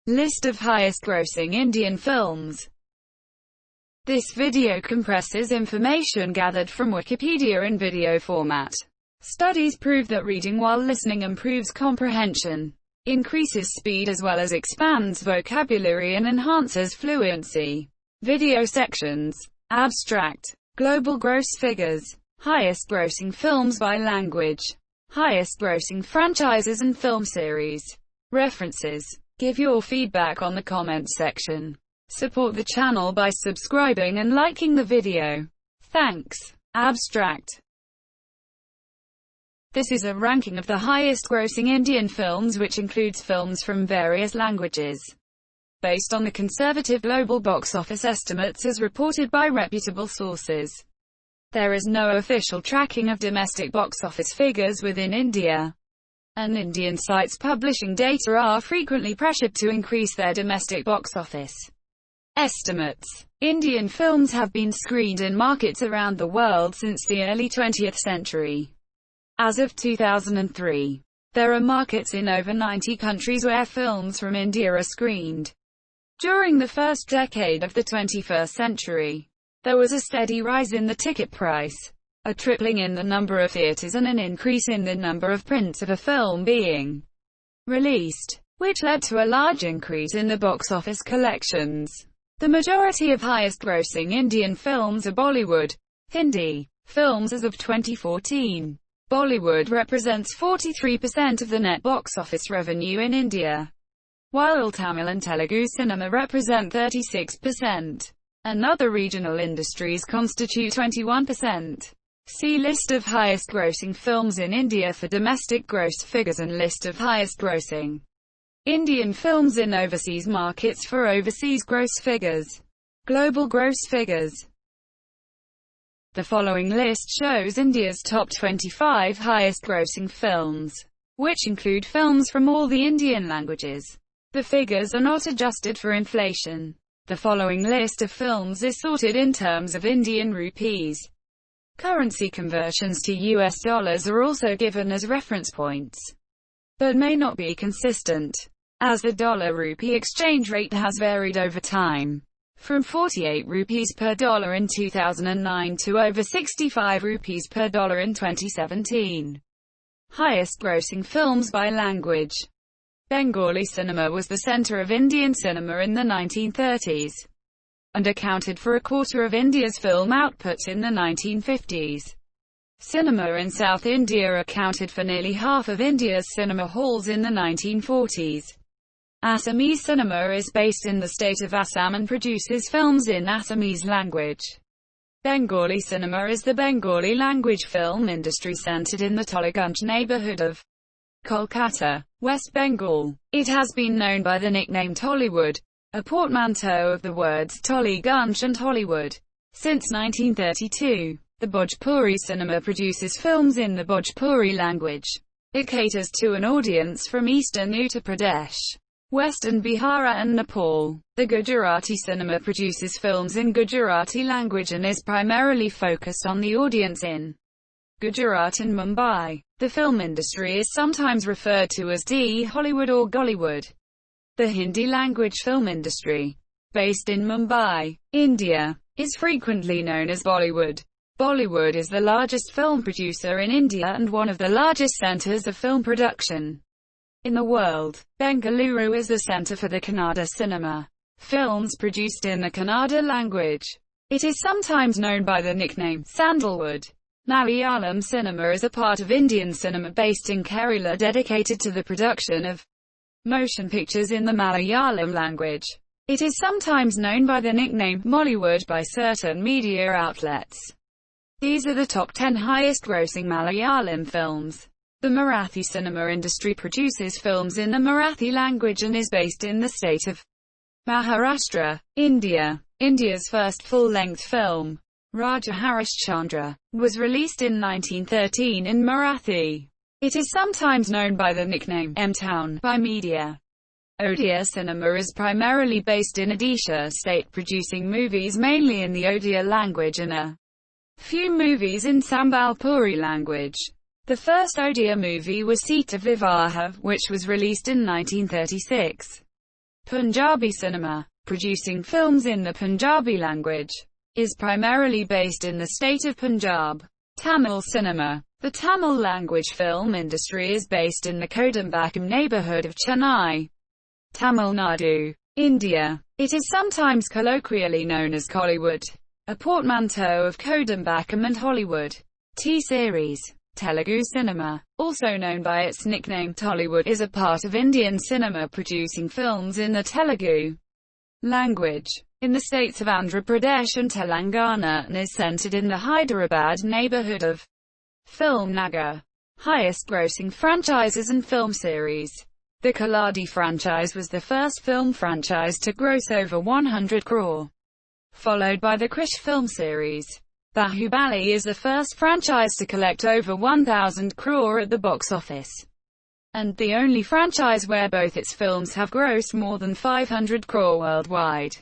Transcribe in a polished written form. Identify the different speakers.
Speaker 1: List of highest-grossing Indian films. This video compresses information gathered from Wikipedia in video format. Studies prove that reading while listening improves comprehension, increases speed as well as expands vocabulary and enhances fluency. Video sections. Abstract. Global gross figures. Highest-grossing films by language. Highest-grossing franchises and film series. References. Give your feedback on the comments section. Support the channel by subscribing and liking the video. Thanks. Abstract. This is a ranking of the highest-grossing Indian films, which includes films from various languages, based on the conservative global box office estimates as reported by reputable sources. There is no official tracking of domestic box office figures within India, and Indian sites publishing data are frequently pressured to increase their domestic box office estimates. Indian films have been screened in markets around the world since the early 20th century. As of 2003, there are markets in over 90 countries where films from India are screened. During the first decade of the 21st century, there was a steady rise in the ticket price, a tripling in the number of theaters and an increase in the number of prints of a film being released, which led to a large increase in the box office collections. The majority of highest-grossing Indian films are Bollywood, Hindi films as of 2014. Bollywood represents 43% of the net box office revenue in India, while Tamil and Telugu cinema represent 36%, and other regional industries constitute 21%. See List of highest-grossing films in India for domestic gross figures and List of highest-grossing Indian films in overseas markets for overseas gross figures. Global gross figures. The following list shows India's top 25 highest-grossing films, which include films from all the Indian languages. The figures are not adjusted for inflation. The following list of films is sorted in terms of Indian rupees. Currency conversions to US dollars are also given as reference points, but may not be consistent, as the dollar-rupee exchange rate has varied over time, from 48 rupees per dollar in 2009 to over 65 rupees per dollar in 2017. Highest-grossing films by language. Bengali cinema was the center of Indian cinema in the 1930s, and accounted for a quarter of India's film output in the 1950s. Cinema in South India accounted for nearly half of India's cinema halls in the 1940s. Assamese cinema is based in the state of Assam and produces films in Assamese language. Bengali cinema is the Bengali language film industry centered in the Tollygunge neighborhood of Kolkata, West Bengal. It has been known by the nickname Tollywood, a portmanteau of the words Tollygunge and Hollywood. Since 1932, the Bhojpuri cinema produces films in the Bhojpuri language. It caters to an audience from eastern Uttar Pradesh, western Bihar and Nepal. The Gujarati cinema produces films in Gujarati language and is primarily focused on the audience in Gujarat and Mumbai. The film industry is sometimes referred to as Hollywood or Gollywood. The Hindi-language film industry, based in Mumbai, India, is frequently known as Bollywood. Bollywood is the largest film producer in India and one of the largest centers of film production in the world. Bengaluru is the center for the Kannada cinema, films produced in the Kannada language. It is sometimes known by the nickname Sandalwood. Malayalam cinema is a part of Indian cinema based in Kerala dedicated to the production of motion pictures in the Malayalam language. It is sometimes known by the nickname Mollywood by certain media outlets. These are the top 10 highest-grossing Malayalam films. The Marathi cinema industry produces films in the Marathi language and is based in the state of Maharashtra, India. India's first full-length film, Raja Harishchandra, was released in 1913 in Marathi. It is sometimes known by the nickname M-Town by media. Odia cinema is primarily based in Odisha state, producing movies mainly in the Odia language and a few movies in Sambalpuri language. The first Odia movie was Sita Vivaha, which was released in 1936. Punjabi cinema, producing films in the Punjabi language, is primarily based in the state of Punjab. Tamil cinema. The Tamil language film industry is based in the Kodambakkam neighborhood of Chennai, Tamil Nadu, India. It is sometimes colloquially known as Kollywood, a portmanteau of Kodambakkam and Hollywood. T-series. Telugu cinema, also known by its nickname Tollywood, is a part of Indian cinema producing films in the Telugu language, in the states of Andhra Pradesh and Telangana, and is centered in the Hyderabad neighborhood of Film Nagar. Highest-grossing franchises and film series. The Kaladi franchise was the first film franchise to gross over 100 crore, followed by the Krish film series. Bahubali is the first franchise to collect over 1,000 crore at the box office, and the only franchise where both its films have grossed more than 500 crore worldwide.